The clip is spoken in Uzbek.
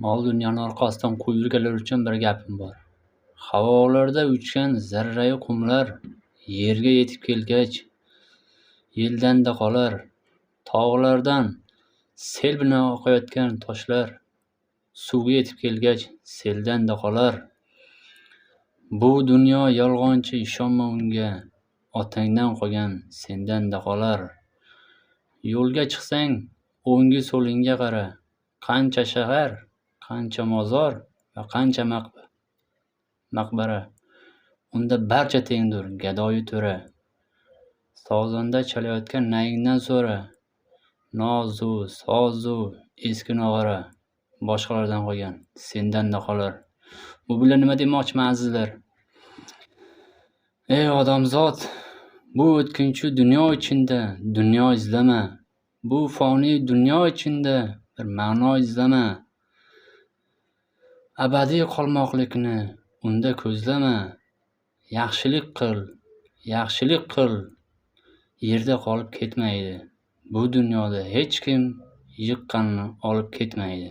Mol-dunyoni orqasidan quvib yurganlar uchun bir gapim bor. Havolarda uchgan zarrayu qumlar yerga yetib kelgach, yeldan-da qolar. Tog'lardan sel bilan oqayotgan toshlar suvga yetib kelgach, seldan-da qolar. Bu dunyo yolg'onchi, ishonma unga. Otangdan qolgan sendan-da qolar. Yo'lga chiqsang, o'ngi-so'lingga qara. Qancha shahar, qancha mozor va qancha maqbara. Unda barcha tengdir, gadoyu to'ra. Sozanda chalayotgan nayingdan so'ra. Nozu, sozu, eski nog'ora. Boshqalardan qolgan sendan-da qolar. Bu bilan nima demoqchiman azizlar? Ey odamzod, bu o'tkinchi dunyo ichida dunyo izlama. Bu foniy dunyo ichida bir ma'no izlama. Abadiy qolmoqlikni unda ko'zlama. Yaxshilik qil, yaxshilik qil. Yerda qolib ketmaydi. Bu dunyoda hech kim yiqqanini olib ketmaydi.